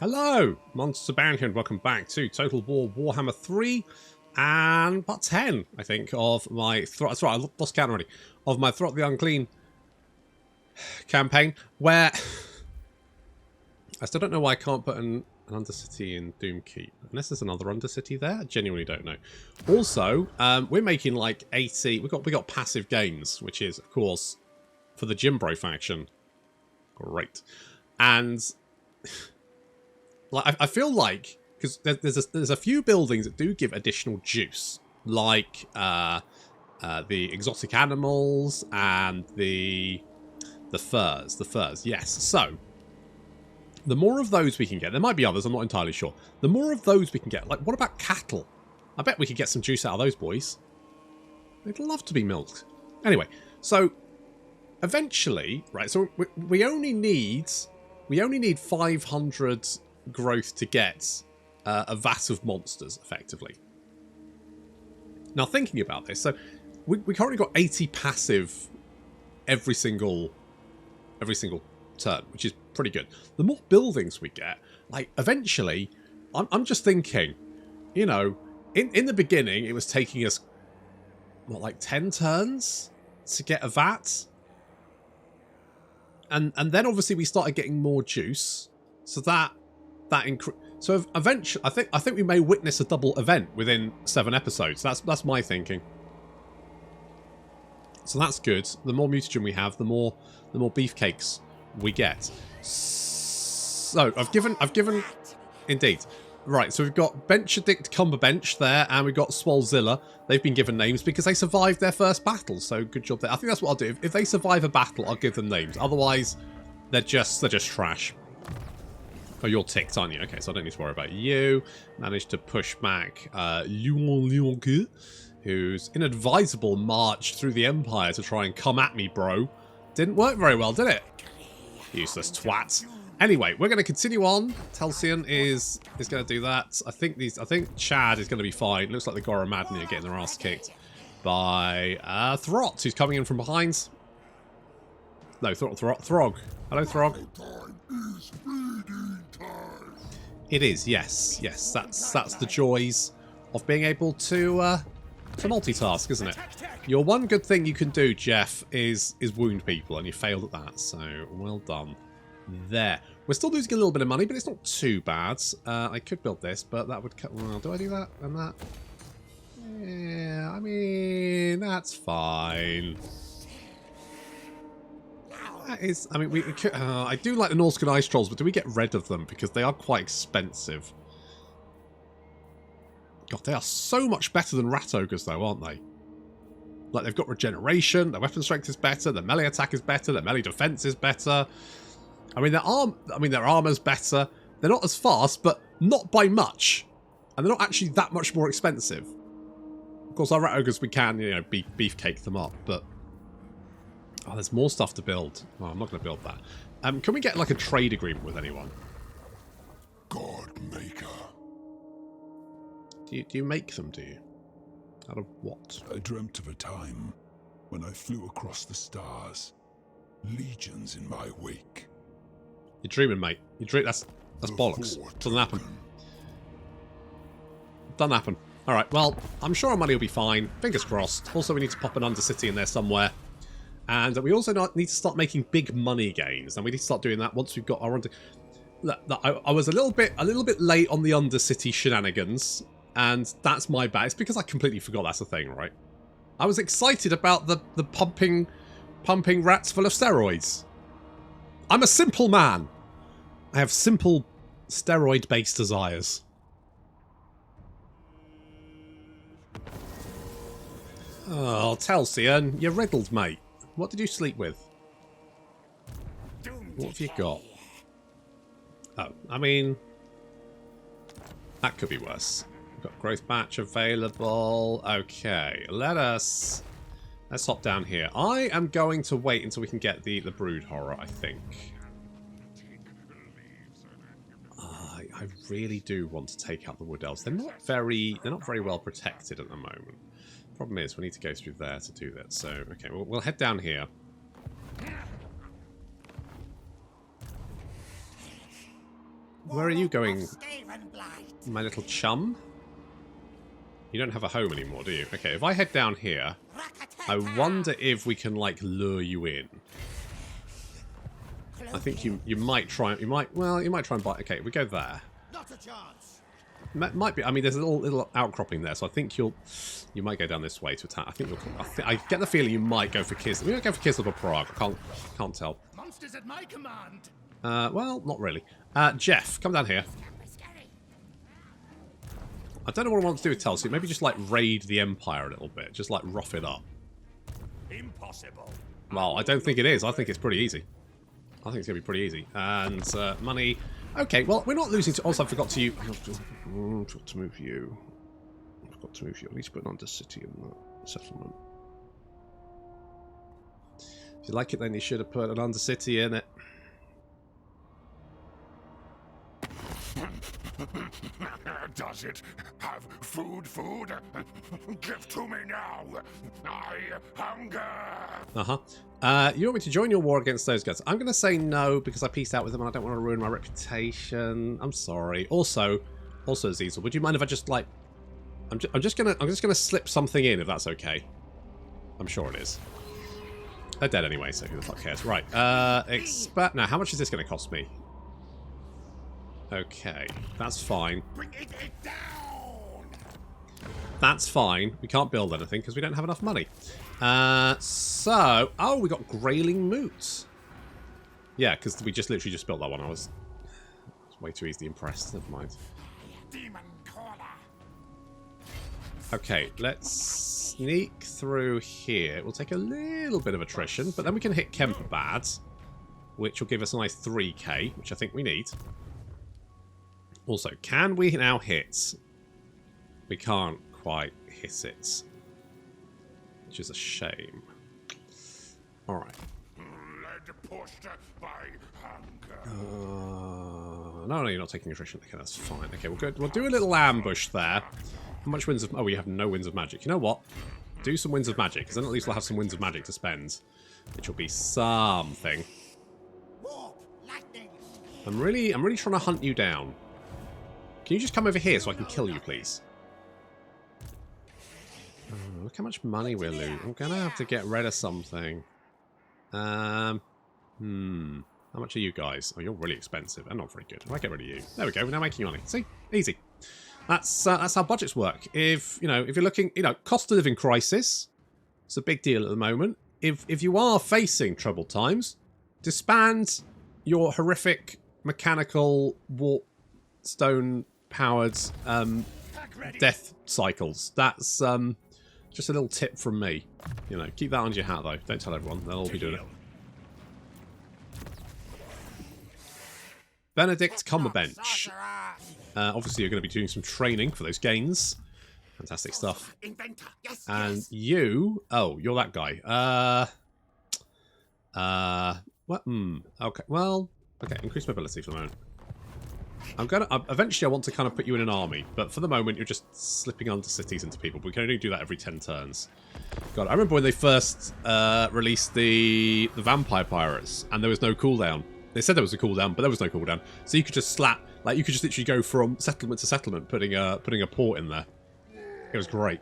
Hello, Monster Bounty, and welcome back to Total War Warhammer 3 and part 10, I think, of my that's right, I lost count already, of my Throt the Unclean campaign, where I still don't know why I can't put an Undercity in Doomkeep, unless there's another Undercity there. I genuinely don't know. Also, we're making like 80. We got passive gains, which is of course for the Jimbro faction. Great, and like I feel like because there's a few buildings that do give additional juice, like the exotic animals and the furs. The furs, yes. So the more of those we can get, there might be others, I'm not entirely sure. The more of those we can get, like what about cattle? I bet we could get some juice out of those boys. They'd love to be milked. Anyway, so eventually, right? So we only need 500 growth to get a vat of monsters, effectively. Now, thinking about this, so we currently got 80 passive every single turn, which is pretty good. The more buildings we get, like eventually, I'm just thinking, you know, in the beginning it was taking us what, like 10 turns to get a vat, and then obviously we started getting more juice, so that increased. So eventually, I think we may witness a double event within 7 episodes. That's my thinking. So that's good. The more mutagen we have, the more beefcakes we get. So I've given indeed. Right, so we've got Benchedict Cumberbench there, and we've got Swolzilla. They've been given names because they survived their first battle, so good job there. I think that's what I'll do. If they survive a battle, I'll give them names. Otherwise, they're just trash. Oh, you're ticked, aren't you? Okay, so I don't need to worry about you. Managed to push back Lionke, who's inadvisable march through the Empire to try and come at me, bro. Didn't work very well, did it? Useless twat. Anyway, we're going to continue on. Telsian is going to do that. I think Chad is going to be fine. Looks like the Goromadni are getting their ass kicked by Throt, who's coming in from behind. No, Throg. Hello, Throg. It is, yes. Yes, that's the joys of being able to multitask, isn't it? Your one good thing you can do, Jeff, is wound people, and you failed at that, so well done. There. We're still losing a little bit of money, but it's not too bad. I could build this, but that would cut. Well, do I do that and that? Yeah, I mean, that's fine. That is, I mean, we could, I do like the Norscan Ice Trolls, but do we get rid of them? Because they are quite expensive. God, they are so much better than Rat Ogres, though, aren't they? Like, they've got regeneration, their weapon strength is better, their melee attack is better, their melee defense is better. I mean, their armor's better. They're not as fast, but not by much. And they're not actually that much more expensive. Of course, our Rat Ogres, we can, you know, beefcake them up, but oh, there's more stuff to build. Oh, I'm not going to build that. Can we get, like, a trade agreement with anyone? God Maker. Do you make them, do you? Out of what? I dreamt of a time when I flew across the stars. Legions in my wake. You're dreaming, mate. You dream. That's bollocks. Doesn't happen. Doesn't happen. Alright, well, I'm sure our money will be fine. Fingers crossed. Also, we need to pop an Undercity in there somewhere. And we also need to start making big money gains. And we need to start doing that once we've got our Under... Look, I was a little bit late on the Undercity shenanigans. And that's my bad. It's because I completely forgot that's a thing, right? I was excited about the pumping rats full of steroids. I'm a simple man. I have simple steroid-based desires. Oh, Telsian, you're riddled, mate. What did you sleep with? What have you got? Oh, I mean, that could be worse. We've got growth batch available. Okay, let's hop down here. I am going to wait until we can get the brood horror, I think. I really do want to take out the wood elves. They're not very well protected at the moment. Problem is, we need to go through there to do that. So, okay, we'll head down here. Where are you going, my little chum? You don't have a home anymore, do you? Okay, if I head down here, I wonder if we can, like, lure you in. I think you might try... You might try and bite... Okay, we go there. Not a chance. Might be... I mean, there's a little outcropping there, so I think you might go down this way to attack. I think I get the feeling you might go for Kislev. We might go for Kislev or Prague. I can't tell. Monsters at my command. Well, not really. Jeff, come down here. I don't know what I want to do with Tulsi. Maybe just, like, raid the Empire a little bit. Just, like, rough it up. Impossible. Well, I don't think it is. I think it's pretty easy. I think it's going to be pretty easy. And money... Okay, well, we're not losing to... Also, I forgot to... forgot to move you. I forgot to move you. At least put an Undercity in the settlement. If you like it, then you should have put an Undercity in it. Does it have food? Give to me now. I hunger. You want me to join your war against those guys? I'm going to say no because I peaced out with them and I don't want to ruin my reputation. I'm sorry. Also, Ziesel, would you mind if I just like... I'm just gonna slip something in if that's okay. I'm sure it is. They're dead anyway, so who the fuck cares? Right. Now, how much is this going to cost me? Okay, that's fine. Bring it down. That's fine. We can't build anything because we don't have enough money. Oh, we got Grayling Moot. Yeah, because we literally just built that one. I was way too easily impressed. Never mind. Demon caller. Okay, let's sneak through here. We'll take a little bit of attrition, but then we can hit Kemperbad, which will give us a nice 3k, which I think we need. Also, can we now hit? We can't quite hit it, which is a shame. All right. Led pushed by hunger. No, you're not taking attrition. Okay, that's fine. Okay, we'll do a little ambush there. How much winds of... Oh, we have no winds of magic. You know what? Do some winds of magic, because then at least we'll have some winds of magic to spend, which will be something. Warp, lightning. I'm really trying to hunt you down. Can you just come over here so I can kill you, please? Oh, look how much money we're losing. I'm going to have to get rid of something. How much are you guys? Oh, you're really expensive and not very good. I'll get rid of you. There we go. We're now making money. See? Easy. That's how budgets work. If you're looking, cost of living crisis, it's a big deal at the moment. If you are facing troubled times, disband your horrific mechanical warp stone powered death cycles. That's just a little tip from me. Keep that under your hat though. Don't tell everyone. They'll all be doing it. Benedict Cumberbench. Obviously, you're going to be doing some training for those gains. Fantastic stuff. And you... Oh, you're that guy. What? Okay, well... Okay, increase mobility for the moment. Eventually, I want to kind of put you in an army. But for the moment, you're just slipping under cities into people. But we can only do that every 10 turns. God, I remember when they first released the Vampire Pirates. And there was no cooldown. They said there was a cooldown, but there was no cooldown. So you could just you could just literally go from settlement to settlement, putting a port in there. It was great.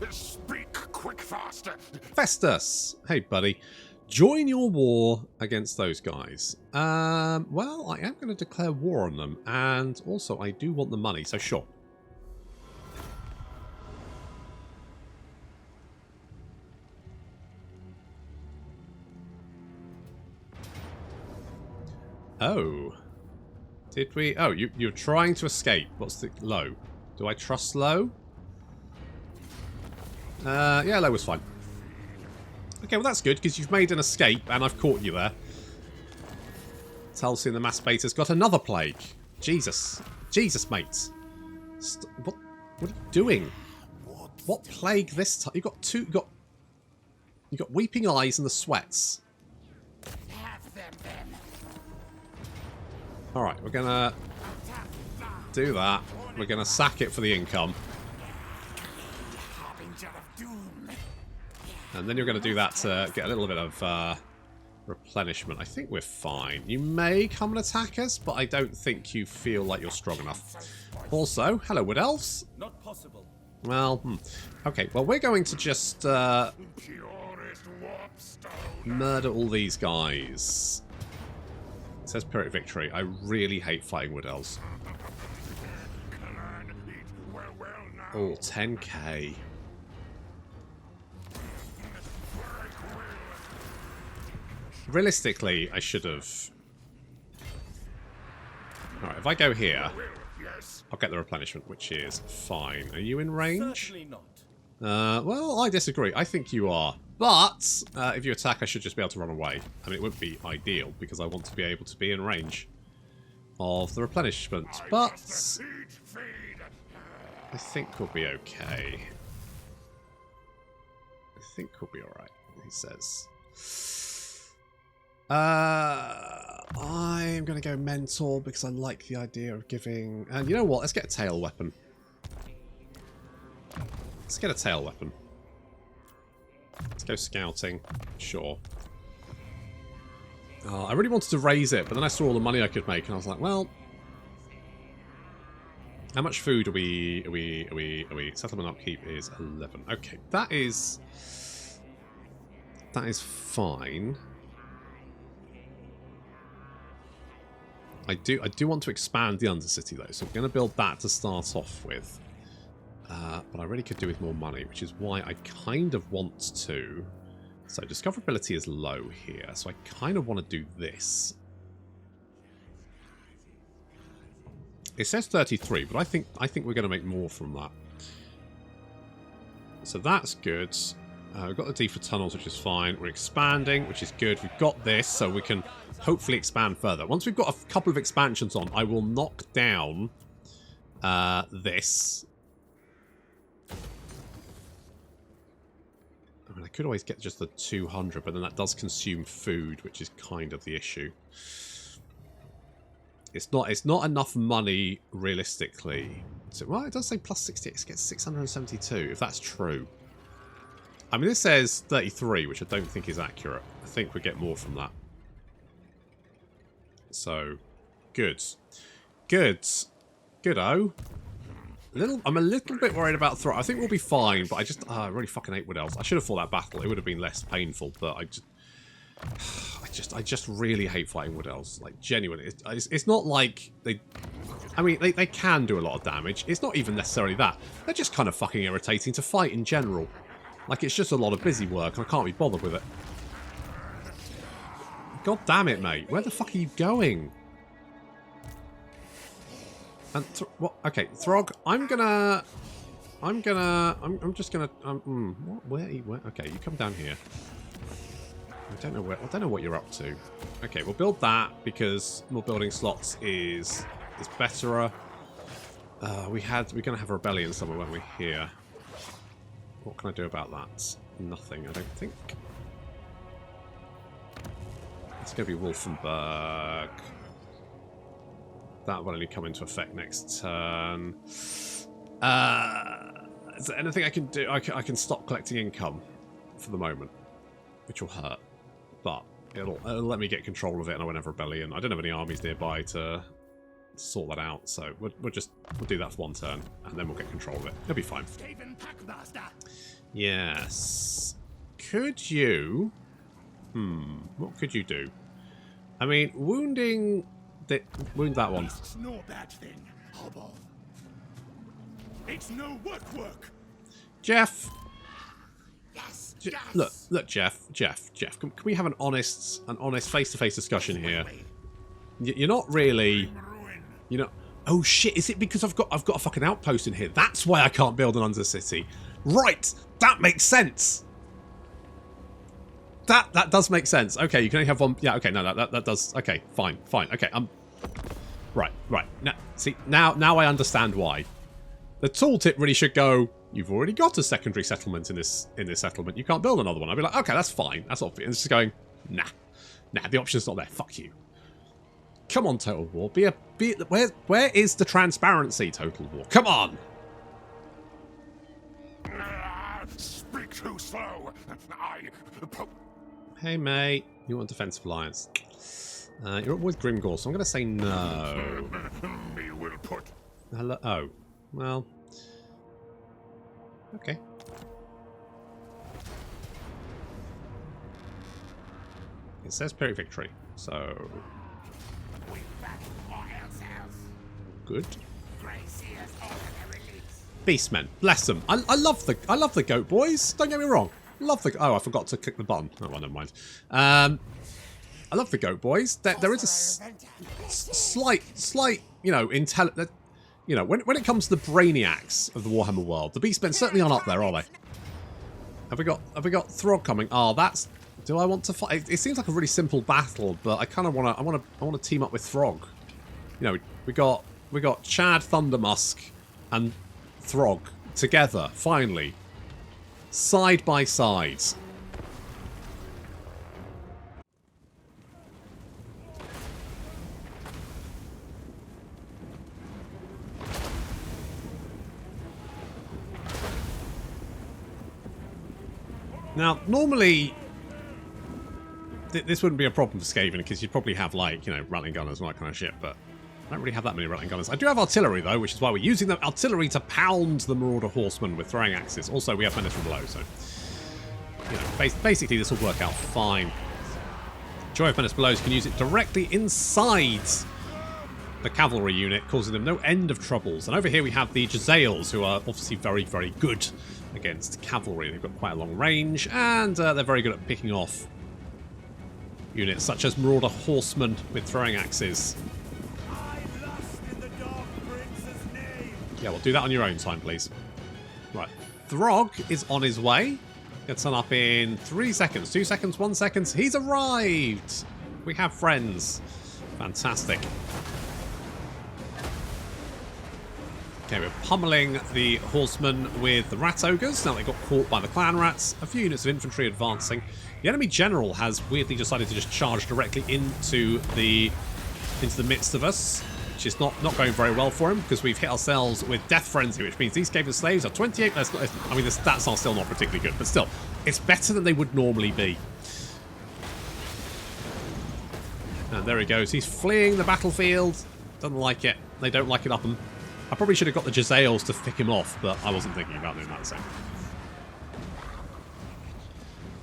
Speak quick, faster. Festus! Hey, buddy. Join your war against those guys. Well, I am going to declare war on them. And also, I do want the money, so sure. Oh. Did we... Oh, you're trying to escape. What's the... Low. Do I trust low? Yeah, low was fine. Okay, well that's good, because you've made an escape, and I've caught you there. Tulsi and the Massebator's got another plague. Jesus. Jesus, mate. What are you doing? What plague this time? You've got two... You've got Weeping Eyes and the Sweats. Alright, we're gonna do that. We're gonna sack it for the income. And then you're going to do that to get a little bit of replenishment. I think we're fine. You may come and attack us, but I don't think you feel like you're strong enough. Also, hello, Wood Elves. Not possible. Well, okay. Well, we're going to just murder all these guys. It says Pyrrhic Victory. I really hate fighting Wood Elves. Oh, 10k. Realistically, I should have... Alright, if I go here, I'll get the replenishment, which is fine. Are you in range? Certainly not. Well, I disagree. I think you are. But, if you attack, I should just be able to run away. I mean, it wouldn't be ideal, because I want to be able to be in range of the replenishment. But, I think we'll be okay. I think we'll be alright, he says. I'm going to go Mentor because I like the idea of giving... And you know what? Let's get a tail weapon. Let's get a tail weapon. Let's go scouting. Sure. Oh, I really wanted to raise it, but then I saw all the money I could make, and I was like, well... How much food are we... Settlement upkeep is 11. Okay, that is fine. I do want to expand the Undercity though, so I'm going to build that to start off with. But I really could do with more money, which is why I kind of want to... So discoverability is low here, so I kind of want to do this. It says 33, but I think we're going to make more from that. So that's good. We've got the D for tunnels, which is fine. We're expanding, which is good. We've got this, so we can hopefully expand further. Once we've got a couple of expansions on, I will knock down this. I mean, I could always get just the 200, but then that does consume food, which is kind of the issue. It's not enough money, realistically. So, well, it does say plus 68. It gets 672, if that's true. I mean, this says 33, which I don't think is accurate. I think we get more from that. So, good. Good. Good-o. I'm a little bit worried about Throg. I think we'll be fine, but I really fucking hate Wood Elves. I should have fought that battle. It would have been less painful, but I just really hate fighting Wood Elves. Like, genuinely. It's not like they... I mean, they can do a lot of damage. It's not even necessarily that. They're just kind of fucking irritating to fight in general. Like, it's just a lot of busy work, and I can't be bothered with it. God damn it, mate. Where the fuck are you going? And, what? Okay, Throg, I'm just gonna, where? Okay, you come down here. I don't know what you're up to. Okay, we'll build that, because more building slots is better. We're gonna have a rebellion somewhere, weren't we? Here. What can I do about that? Nothing, I don't think. It's going to be Wolfenburg. That will only come into effect next turn. Is there anything I can do? I can stop collecting income for the moment, which will hurt. But it'll let me get control of it, and I won't have rebellion. I don't have any armies nearby to sort that out, so we'll do that for one turn, and then we'll get control of it. It'll be fine. Skaven Packmaster. Yes. Could you... what could you do? I mean, wound that one. It's no bad thing, Hobo. It's no work. Jeff! Yes, Look, Jeff, can we have an honest face-to-face discussion here? You're not really... You know... Oh shit, is it because I've got a fucking outpost in here? That's why I can't build an Undercity. Right! That makes sense! That does make sense. Okay, you can only have one... Yeah, okay, no, that does... Okay, fine. Okay, Right. Now, see, now I understand why. The tooltip really should go, you've already got a secondary settlement in this settlement. You can't build another one. I'd be like, okay, that's fine. That's obvious. And it's just going, nah, the option's not there. Fuck you. Come on, Total War. Where is the transparency, Total War? Come on! speak too slow. Hey, mate. You want Defensive Alliance? You're up with Grimgore, so I'm going to say no. Me will put. Hello? Oh. Well. Okay. It says Pyrrhic Victory, so... Good. Beastmen, bless them. I love the goat boys. Don't get me wrong. Love the. Oh, I forgot to click the button. Oh, well, never mind. I love the goat boys. There is a slight, you know, you know, when it comes to the brainiacs of the Warhammer world, the Beastmen certainly aren't up there, are they? Have we got Throg coming? Oh, that's. Do I want to fight? It seems like a really simple battle, but I kind of want to. I want to team up with Throg. You know, we got Chad Thundermusk and Throg together, finally. Side by side. Now, normally, this wouldn't be a problem for Skaven, because you'd probably have, like, you know, Rattling Gunners and all that kind of shit, but I don't really have that many Rattling Gunners. I do have artillery, though, which is why we're using the artillery to pound the Marauder Horsemen with throwing axes. Also, we have menace from below, so... You know, basically, this will work out fine. Joy of menace below, you can use it directly inside the cavalry unit, causing them no end of troubles. And over here we have the Jezzails, who are obviously very, very good against cavalry. They've got quite a long range, and they're very good at picking off units, such as Marauder Horsemen with throwing axes. Yeah, well, do that on your own time, please. Right. Throg is on his way. Gets on up in 3 seconds. 2 seconds, 1 second. He's arrived! We have friends. Fantastic. Okay, we're pummeling the horsemen with the rat ogres. Now they got caught by the clan rats. A few units of infantry advancing. The enemy general has weirdly decided to just charge directly into the midst of us. Which is not going very well for him, because we've hit ourselves with Death Frenzy, which means these Skaven slaves are 28 less. I mean, the stats are still not particularly good, but still, it's better than they would normally be. And there he goes. He's fleeing the battlefield. Doesn't like it. They don't like it up him. I probably should have got the Jezzails to pick him off, but I wasn't thinking about doing that, so.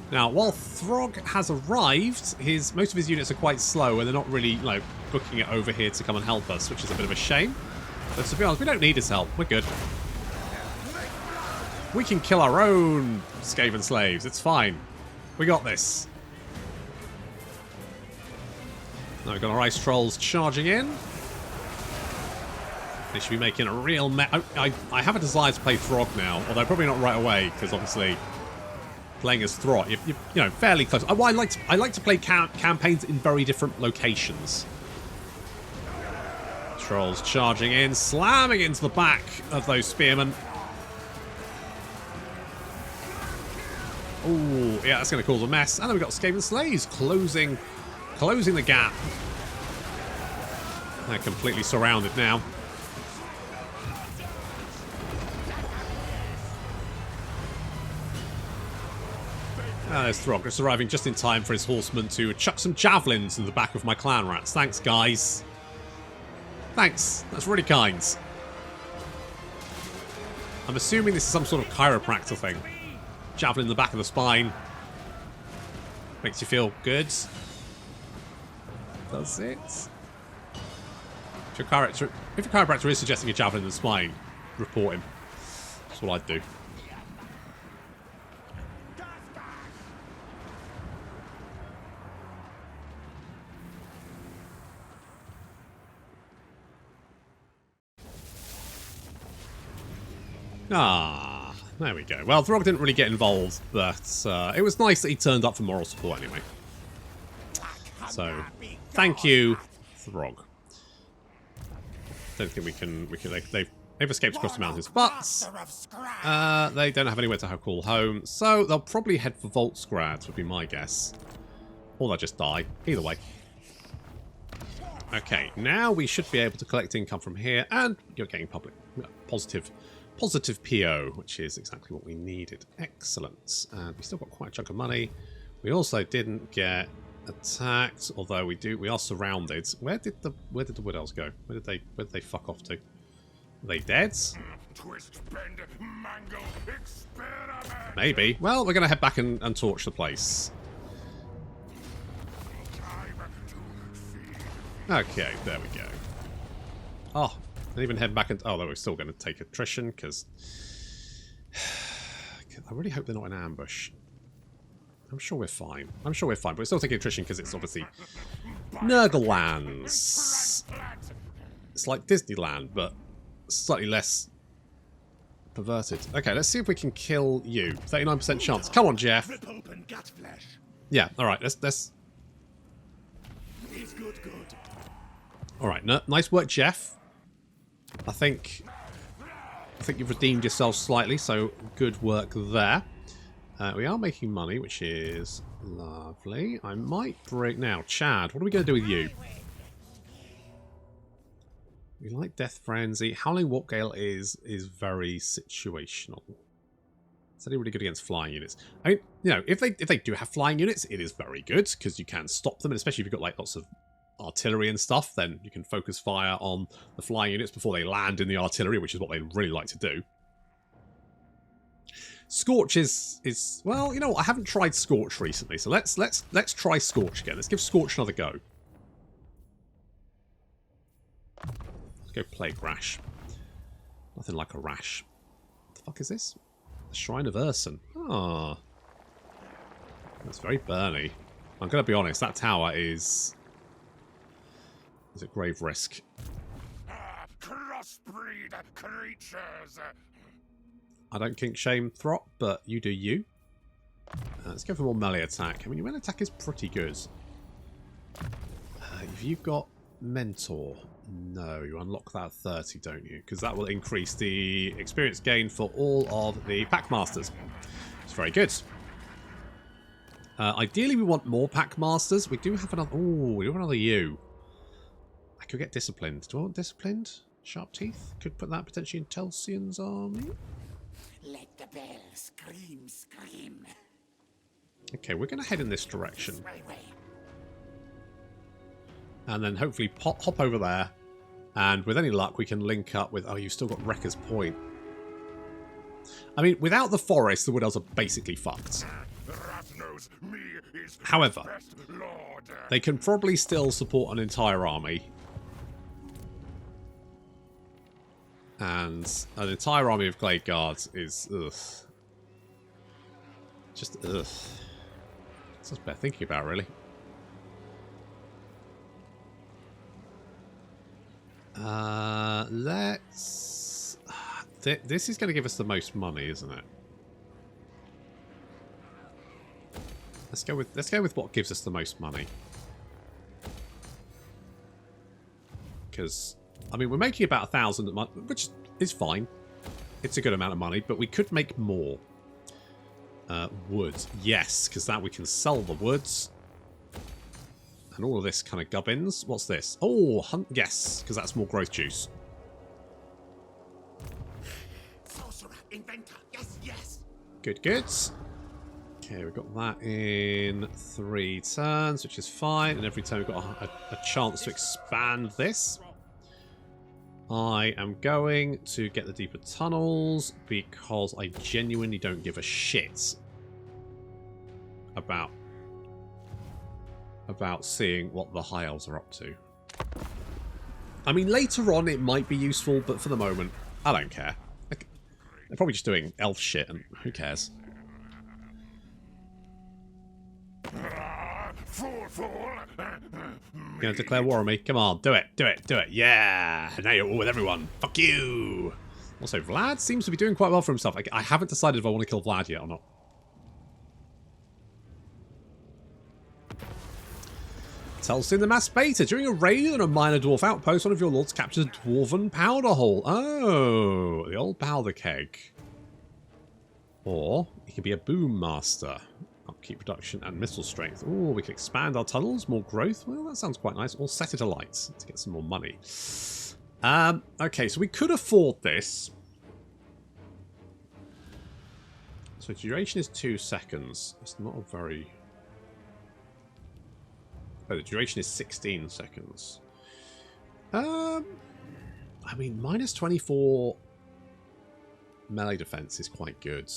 Now, while Throg has arrived, most of his units are quite slow, and they're not really, like, booking it over here to come and help us, which is a bit of a shame. But to be honest, we don't need his help. We're good. We can kill our own Skaven slaves. It's fine. We got this. Now we've got our ice trolls charging in. They should be making a real I have a desire to play Throg now, although probably not right away, because obviously... Playing as Throg, you know, fairly close. I like to play campaigns in very different locations. Trolls charging in, slamming into the back of those spearmen. Ooh, yeah, that's going to cause a mess. And then we've got Skaven slaves closing the gap. They're completely surrounded now. There's Throg, just arriving just in time for his horsemen to chuck some javelins in the back of my clan rats. Thanks, guys. Thanks. That's really kind. I'm assuming this is some sort of chiropractor thing. Javelin in the back of the spine. Makes you feel good. Does it? If your chiropractor is suggesting a javelin in the spine, report him. That's what I'd do. Ah, there we go. Well, Throg didn't really get involved, but it was nice that he turned up for moral support anyway. So, thank you, Throg. Don't think we can. They've escaped across the mountains, but they don't have anywhere to call home, so they'll probably head for Voltsgrad, would be my guess, or they'll just die. Either way. Okay, now we should be able to collect income from here, and you're getting positive positive PO, which is exactly what we needed. Excellent. And we still got quite a chunk of money. We also didn't get attacked, although we are surrounded. Where did the wood elves go? Where did they fuck off to? Are they dead? Twist, bend, mangle, experiment. Maybe. Well, we're gonna head back and torch the place. Okay, there we go. Oh, and even head back and... Oh, we're still going to take attrition, because... I really hope they're not in ambush. I'm sure we're fine. I'm sure we're fine, but we're still taking attrition because it's obviously... Nurglelands. It's like Disneyland, but slightly less perverted. Okay, let's see if we can kill you. 39% chance. Come on, Jeff. Rip open gut flesh. Yeah, alright, let's... He's good. Alright, nice work, Jeff. I think you've redeemed yourself slightly, so good work there. We are making money, which is lovely. I might break... Now, Chad, what are we going to do with you? We like Death Frenzy. Howling Warpgale is very situational. It's only really good against flying units. I mean, you know, if they do have flying units, it is very good, because you can stop them, and especially if you've got like lots of artillery and stuff, then you can focus fire on the flying units before they land in the artillery, which is what they really like to do. Scorch is well, you know what, I haven't tried Scorch recently, so let's try Scorch again. Let's give Scorch another go. Let's go Plague Rash. Nothing like a rash. What the fuck is this? The Shrine of Urson. Ah. That's very burny. I'm gonna be honest, that tower is at grave risk. Crossbreed creatures. I don't kink shame Throt, but you do you. Let's go for more melee attack. I mean, your melee attack is pretty good. If you've got Mentor, no, you unlock that at 30, don't you? Because that will increase the experience gain for all of the Packmasters. It's very good. Ideally, we want more Packmasters. We do have another... Oh, we do have another U. I could get Disciplined. Do I want Disciplined? Sharp Teeth? Could put that potentially in Telsian's army. Let the bell scream. Okay, we're going to head in this direction. Way. And then hopefully hop over there. And with any luck, we can link up with... Oh, you've still got Wrecker's Point. I mean, without the forest, the Wood Elves are basically fucked. However, they can probably still support an entire army. And an entire army of Glade Guards is... Ugh. Just ugh. It's just better thinking about, really. Let's... This is going to give us the most money, isn't it? Let's go with what gives us the most money. Because, I mean, we're making about 1,000 a month, which is fine. It's a good amount of money, but we could make more. Wood, yes, because that we can sell the woods. And all of this kind of gubbins. What's this? Oh, hunt, yes, because that's more growth juice. Sorcerer, inventor, yes. Good. Okay, we've got that in 3 turns, which is fine. And every turn we've got a chance to expand this. I am going to get the deeper tunnels because I genuinely don't give a shit about seeing what the High Elves are up to. I mean, later on it might be useful, but for the moment, I don't care. They're probably just doing elf shit, and who cares? You gonna declare war on me? Come on, do it. Yeah! Now you're all with everyone. Fuck you! Also, Vlad seems to be doing quite well for himself. I haven't decided if I want to kill Vlad yet or not. Tells in the mass beta. During a raid on a minor dwarf outpost, one of your lords captures a dwarven powder hole. Oh, the old powder keg. Or he could be a boom master. Upkeep production and missile strength. Oh, we can expand our tunnels, more growth. Well, that sounds quite nice. Or set it alight to get some more money. Okay, so we could afford this. So duration is 2 seconds. It's not a very... Oh, the duration is 16 seconds. I mean, minus 24 melee defense is quite good.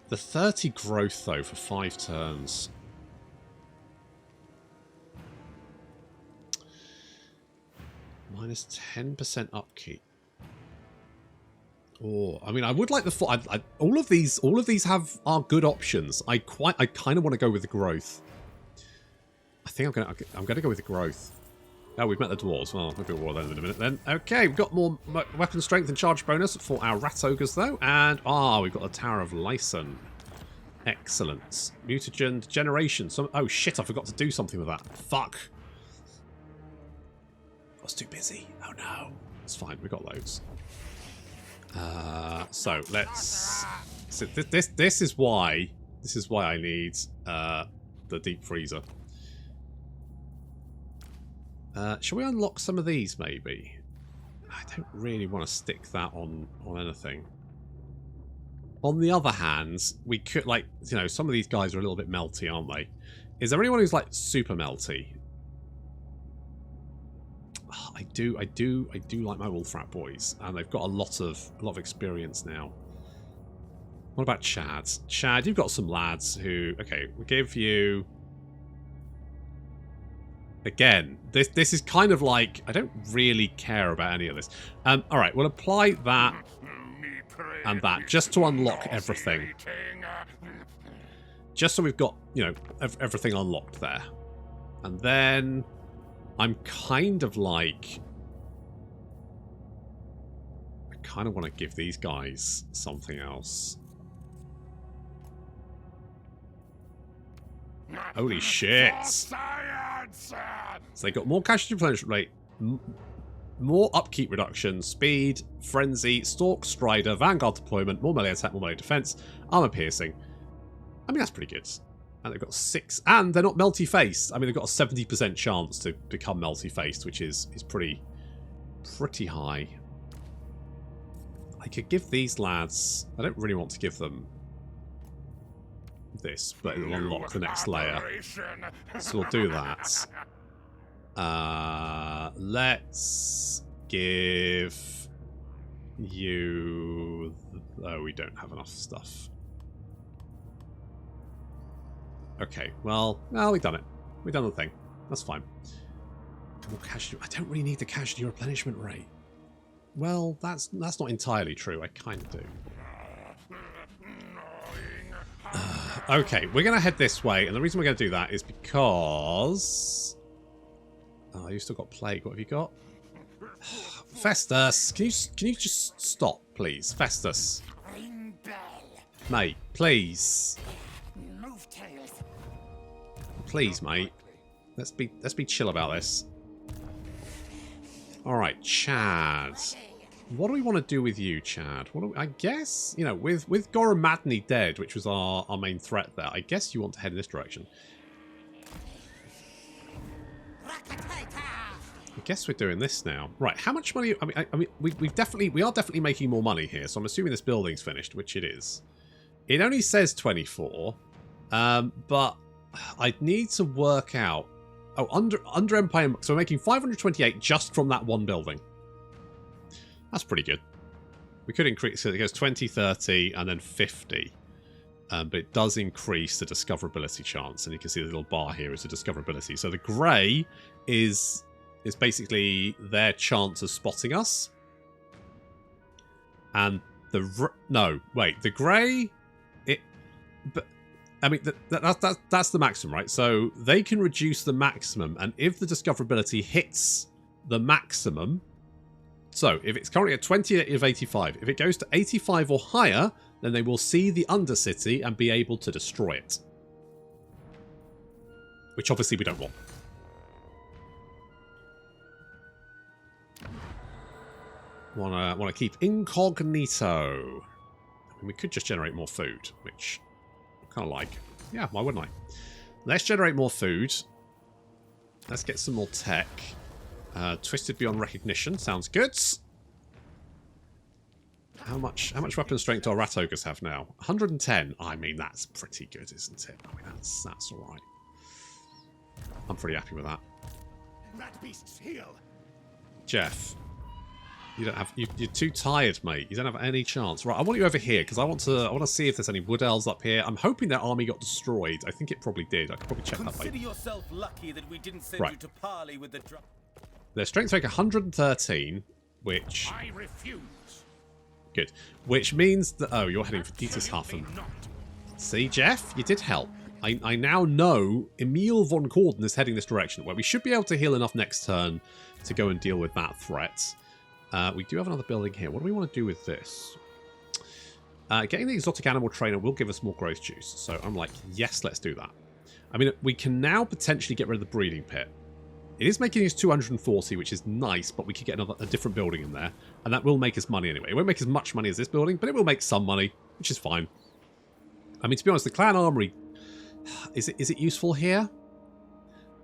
The 30 growth, though, for 5 turns. Minus 10% upkeep. Oh, I mean, I would like the all of these are good options. I kind of want to go with the growth. I think I'm gonna go with the growth. Oh, we've met the dwarves. Well, we'll do war then in a minute. Then okay, we've got more weapon strength and charge bonus for our rat ogres though, and we've got the Tower of Lyson. Excellent. Mutagen degeneration. Oh shit! I forgot to do something with that. Fuck. I was too busy. Oh no. It's fine. We got loads. So let's. So this is why I need the deep freezer. Shall we unlock some of these maybe? I don't really want to stick that on anything. On the other hand, we could, like, you know, some of these guys are a little bit melty, aren't they? Is there anyone who's like super melty? I do like my wolf rat boys, and they've got a lot of experience now. What about Chad? Chad, you've got some lads who, okay, we'll give you. Again, this is kind of like, I don't really care about any of this. All right, we'll apply that and that just to unlock everything. Just so we've got, you know, everything unlocked there. And then I'm kind of like, I kind of want to give these guys something else. Holy shit! So they got more casualty replenishment rate, more upkeep reduction, speed, frenzy, stalk, strider, vanguard deployment, more melee attack, more melee defense, armor piercing. I mean, that's pretty good. And they've got 6, and they're not melty-faced. I mean, they've got a 70% chance to become melty-faced, which is pretty high. I could give these lads. I don't really want to give them this, but it'll unlock the next layer. So we'll do that. Let's give you... Oh, we don't have enough stuff. Okay, well, we've done it. We've done the thing. That's fine. More casualty. I don't really need the casualty replenishment rate. Well, that's not entirely true. I kind of do. Okay, we're going to head this way, and the reason we're going to do that is because... Oh, you've still got plague. What have you got? Festus, can you just stop, please? Festus. Mate, please. Please, mate. Let's be chill about this. All right, Chad. What do we want to do with you, Chad? I guess, you know, with Goromadni dead, which was our main threat there, I guess you want to head in this direction. I guess we're doing this now. Right, how much money... I mean, we are definitely making more money here, so I'm assuming this building's finished, which it is. It only says 24, but I'd need to work out... Oh, under Empire... So we're making 528 just from that one building. That's pretty good. We could increase... So it goes 20, 30, and then 50. But it does increase the discoverability chance, and you can see the little bar here is the discoverability. So the grey is basically their chance of spotting us. And the... No, wait. The grey... But... I mean, that's the maximum, right? So they can reduce the maximum, and if the discoverability hits the maximum... So, if it's currently at 20 of 85, if it goes to 85 or higher, then they will see the Undercity and be able to destroy it. Which obviously we don't want. Want to keep incognito. I mean, we could just generate more food, which I kind of like. Yeah, why wouldn't I? Let's generate more food. Let's get some more tech. Twisted beyond recognition. Sounds good. How much weapon strength do our rat ogres have now? 110. I mean, that's pretty good, isn't it? I mean, that's all right. I'm pretty happy with that. Rat beasts heal. Jeff, you don't have. You're too tired, mate. You don't have any chance. Right, I want you over here because I want to see if there's any wood elves up here. I'm hoping their army got destroyed. I think it probably did. I could probably check that Consider later. yourself lucky that we didn't send you to parley with the Their strength rate 113, which I refuse. good. Which means that you're heading for Dietershafen. See, Jeff, you did help. I now know Emil von Corden is heading this direction, where we should be able to heal enough next turn to go and deal with that threat. We do have another building here. What do we want to do with this? Getting the exotic animal trainer will give us more growth juice. So I'm like, yes, let's do that. I mean, we can now potentially get rid of the breeding pit. It is making us 240, which is nice, but we could get a different building in there. And that will make us money anyway. It won't make as much money as this building, but it will make some money, which is fine. I mean, to be honest, the clan armory... Is it useful here?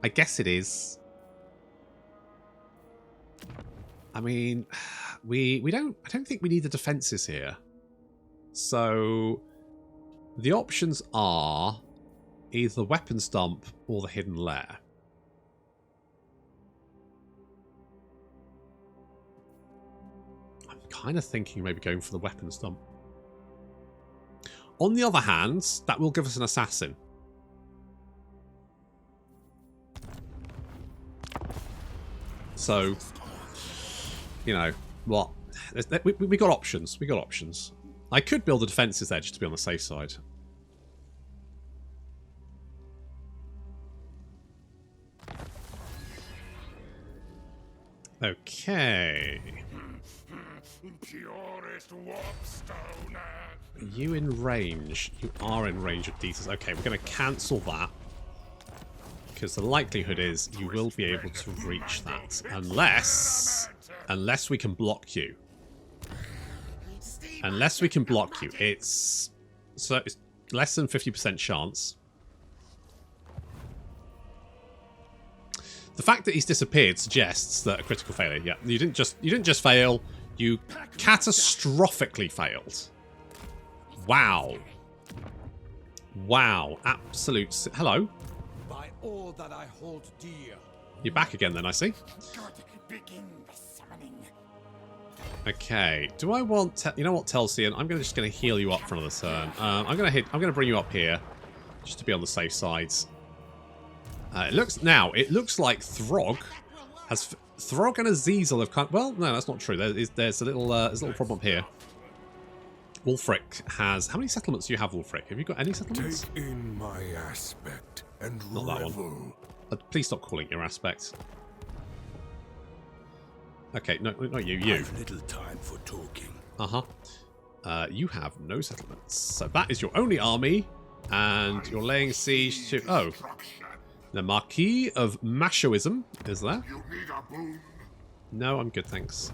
I guess it is. I mean, I don't think we need the defences here. So the options are either the weapons dump or the hidden lair. I'm kind of thinking maybe going for the weapons dump. On the other hand, that will give us an assassin. So, you know, what? We got options. We got options. I could build the defences there just to be on the safe side. Okay. Purest warpstone. Are you in range? You are in range of Dieter's. Okay, we're going to cancel that. Because the likelihood is you will be able to reach that. Unless we can block you. Unless we can block you. It's less than 50% chance. The fact that he's disappeared suggests that a critical failure. Yeah, you didn't just fail, you catastrophically failed. Wow. Wow, absolute hello. By all that I hold dear. You're back again then, I see. Begin the summoning. Okay, do I want... you know what, Telsian? I'm just going to heal you up for another turn. I'm going to bring you up here, just to be on the safe side. It looks like Throg has... Throg and Azazel have kind... Well, no, that's not true. There's a little problem up here. Wulfric has... How many settlements do you have, Wulfric? Have you got any settlements? Take in my aspect and Not that revel. one. Please stop calling it your aspect. Okay, no, not you. You. I've little time for talking. You have no settlements. So that is your only army, and you're laying siege to... Oh. The Marquis of Machoism is there. You need a boon. No, I'm good, thanks.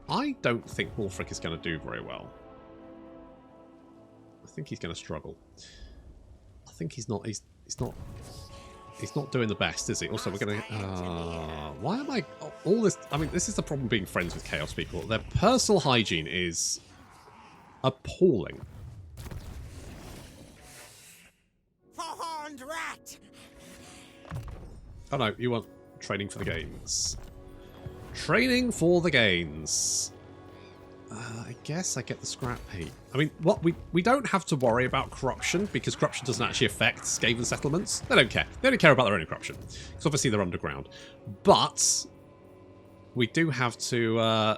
I don't think Wulfric is going to do very well. I think he's going to struggle. I think he's not... He's not doing the best, is he? Also, we're going to... why am I... all this... I mean, this is the problem being friends with Chaos people. Their personal hygiene is appalling. For horned rat. Oh no, you want training for the gains. Training for the gains. I guess I get the scrap heap. I mean, what we don't have to worry about corruption because corruption doesn't actually affect Skaven settlements. They don't care. They don't care about their own corruption because obviously they're underground. But we do have to.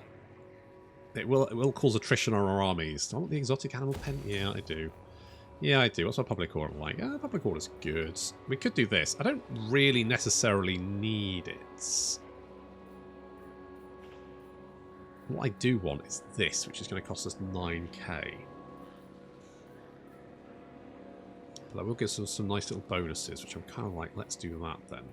It will cause attrition on our armies. Do I want the exotic animal pen? Yeah, I do. Yeah, I do. What's my public order like? Yeah, public order's good. We could do this. I don't really necessarily need it. What I do want is this, which is going to cost us 9k. But that will give us some nice little bonuses, which I'm kind of like, let's do that then.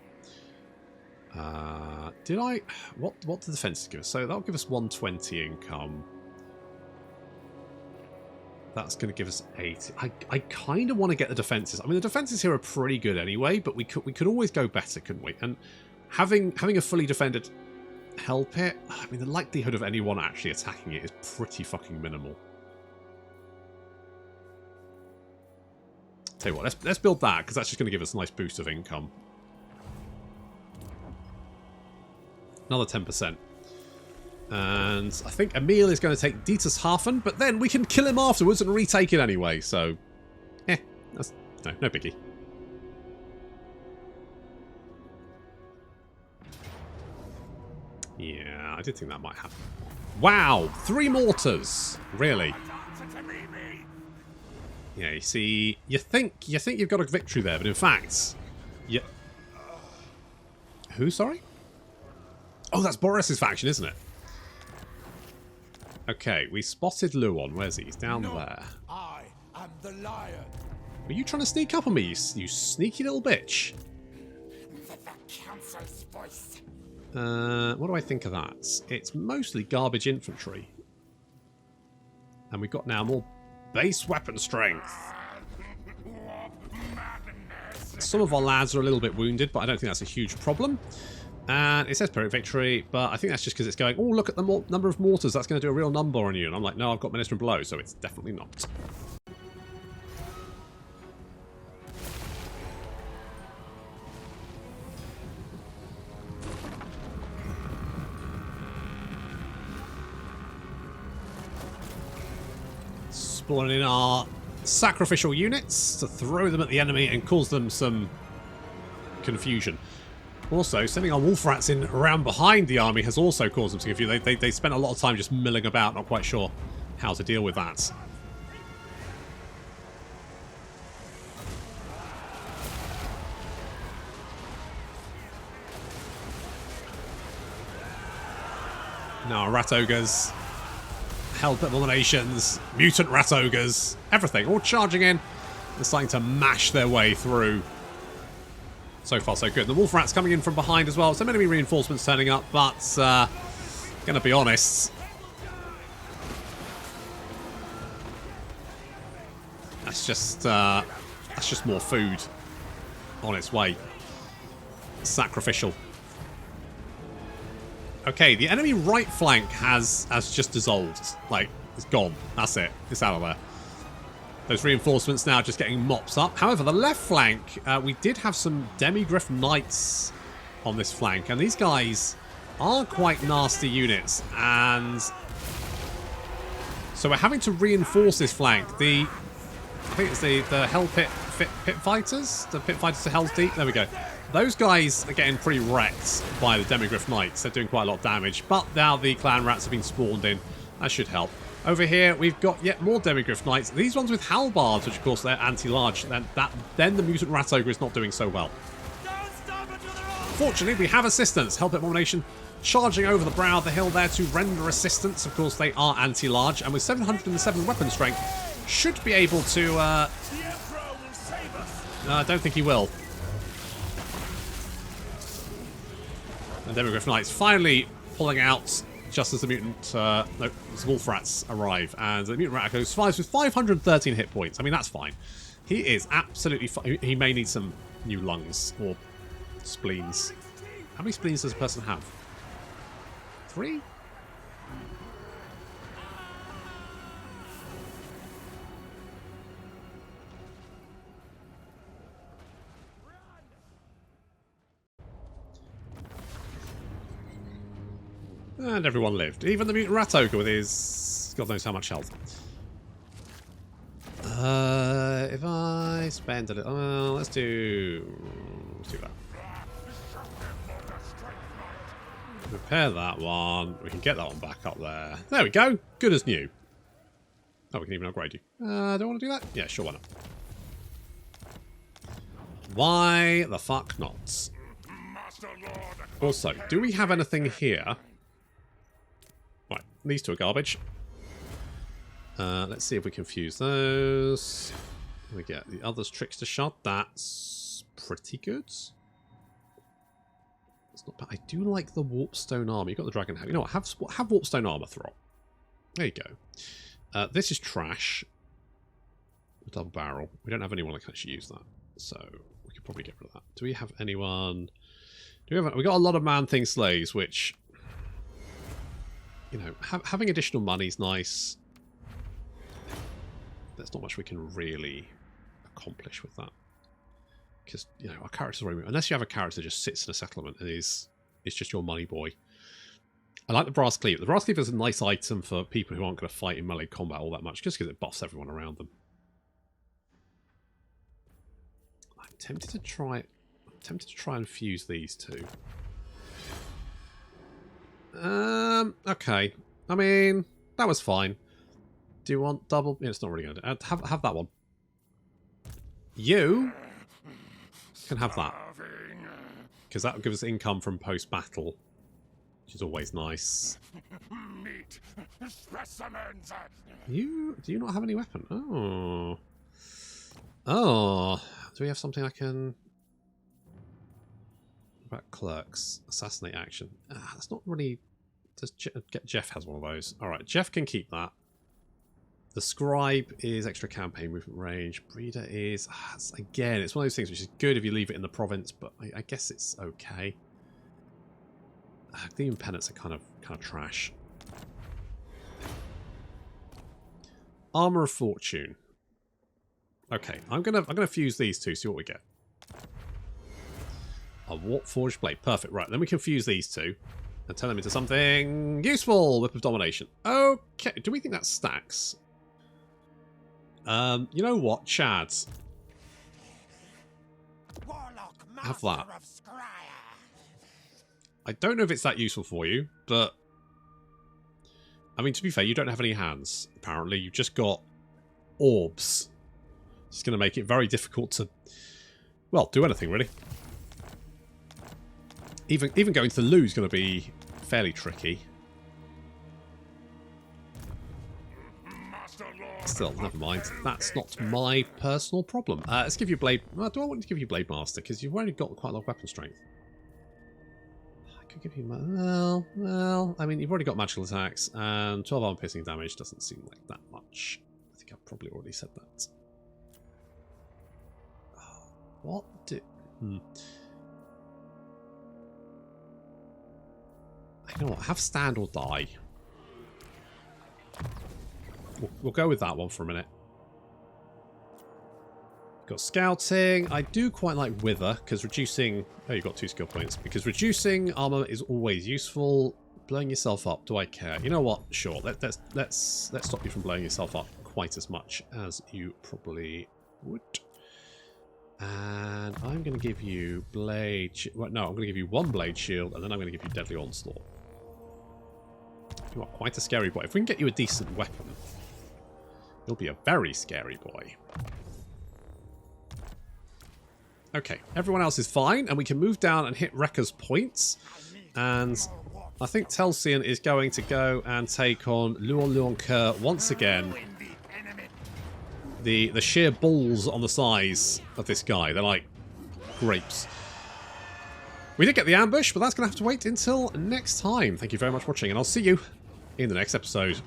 Did I... What did the defences give us? So that'll give us 120 income. That's going to give us 80. I kind of want to get the defences. I mean, the defences here are pretty good anyway, but we could always go better, couldn't we? And having a fully defended help it. I mean, the likelihood of anyone actually attacking it is pretty fucking minimal. Tell you what, let's build that, because that's just going to give us a nice boost of income. Another 10%. And I think Emil is going to take Dietershafen, but then we can kill him afterwards and retake it anyway, so... that's no biggie. Yeah, I did think that might happen. Wow! 3 mortars! Really? Yeah, you see... You think you've got a victory there, but in fact... Who, sorry? Oh, that's Boris's faction, isn't it? Okay, we spotted Luon. Where's he? He's down there. I am the lion. Were you trying to sneak up on me, you sneaky little bitch? The council's voice. What do I think of that? It's mostly garbage infantry. And we've got now more base weapon strength. Some of our lads are a little bit wounded, but I don't think that's a huge problem. And it says Pyrrhic victory, but I think that's just because it's going, oh, look at the number of mortars. That's going to do a real number on you. And I'm like, no, I've got Minister below, so it's definitely not. Spawning in our sacrificial units to throw them at the enemy and cause them some confusion. Also, sending our wolf rats in around behind the army has also caused them to confuse. They spent a lot of time just milling about, not quite sure how to deal with that. Now, rat ogres, hell abominations, mutant rat ogres, everything, all charging in. They're starting to mash their way through. So far, so good. The wolf rats coming in from behind as well. Some enemy reinforcements turning up, but gonna be honest, that's just more food on its way. Sacrificial. Okay, the enemy right flank has just dissolved. Like, it's gone. That's it. It's out of there. Those reinforcements now just getting mopped up. However, the left flank, we did have some Demigryph Knights on this flank. And these guys are quite nasty units. And so we're having to reinforce this flank. I think it's the Hell Pit Fighters? The Pit Fighters to Hell's Deep? There we go. Those guys are getting pretty wrecked by the Demigryph Knights. They're doing quite a lot of damage. But now the Clan Rats have been spawned in. That should help. Over here, we've got yet more Demigryph Knights. These ones with halbards, which of course they're anti-large. Then the Mutant Rat Ogre is not doing so well. Fortunately, we have assistance. Hellpit Abomination charging over the brow of the hill there to render assistance. Of course, they are anti-large. And with 707 weapon strength, should be able to... I don't think he will. And Demigryph Knights finally pulling out just as the mutant, wolf rats arrive. And the mutant rat survives with 513 hit points. I mean, that's fine. He is absolutely fine. He may need some new lungs or spleens. How many spleens does a person have? 3? And everyone lived. Even the mutant rat ogre with his... God knows how much health. If I spend a little... let's do that. Repair that one. We can get that one back up there. There we go. Good as new. Oh, we can even upgrade you. Do I want to do that? Yeah, sure, why not? Why the fuck not? Also, do we have anything here? Right, these two are garbage. Let's see if we can fuse those. We get the others Trickster Shot. That's pretty good. It's not bad. I do like the Warpstone armor. You've got the Dragon Head. You know what? Have Warpstone armor, Throg. There you go. This is trash. A double barrel. We don't have anyone that can actually use that, so we could probably get rid of that. Do we have anyone? We got a lot of Man-Thing Slays, which you know, having additional money is nice. There's not much we can really accomplish with that. Because, you know, our characters are very... Unless you have a character that just sits in a settlement and is just your money boy. I like the Brass Cleaver. The Brass Cleaver is a nice item for people who aren't going to fight in melee combat all that much, just because it buffs everyone around them. I'm tempted to try and fuse these two. Okay. I mean, that was fine. Do you want double? Yeah, it's not really going to... Have that one. You can have that. Because that will give us income from post-battle. Which is always nice. Meat specimens. Do you not have any weapon? Oh. Oh. Do we have something I can... What about clerks? Assassinate action. That's not really... Jeff has one of those. Alright, Jeff can keep that. The Scribe is extra campaign movement range. Breeder is... again, it's one of those things which is good if you leave it in the province, but I guess it's okay. Demon Penance are kind of trash. Armor of Fortune. Okay, I'm gonna fuse these two, see what we get. A Warp Forged Blade. Perfect, right, then we can fuse these two and turn them into something useful. Whip of Domination. Okay, do we think that stacks? You know what, Chad? Have that. I don't know if it's that useful for you, but... I mean, to be fair, you don't have any hands, apparently. You've just got orbs. It's going to make it very difficult to, well, do anything, really. Even going to the loo is going to be fairly tricky. Still, never mind. That's not my personal problem. Let's give you Blade... Well, do I want to give you Blade Master? Because you've already got quite a lot of weapon strength. Could give you... Well, I mean, you've already got magical attacks, and 12 armor piercing damage doesn't seem like that much. I think I've probably already said that. What do... You know what? Have stand or die. We'll go with that one for a minute. Got scouting. I do quite like wither because reducing... Oh, you've got 2 skill points. Because reducing armor is always useful. Blowing yourself up, do I care? You know what? Sure. Let's stop you from blowing yourself up quite as much as you probably would. And I'm going to give you blade... Well, no, I'm going to give you 1 blade shield, and then I'm going to give you deadly onslaught. You are quite a scary boy. If we can get you a decent weapon, you'll be a very scary boy. Okay, everyone else is fine, and we can move down and hit Rekka's points. And I think Telsian is going to go and take on Luon once again. The sheer balls on the size of this guy. They're like grapes. We did get the ambush, but that's going to have to wait until next time. Thank you very much for watching, and I'll see you in the next episode.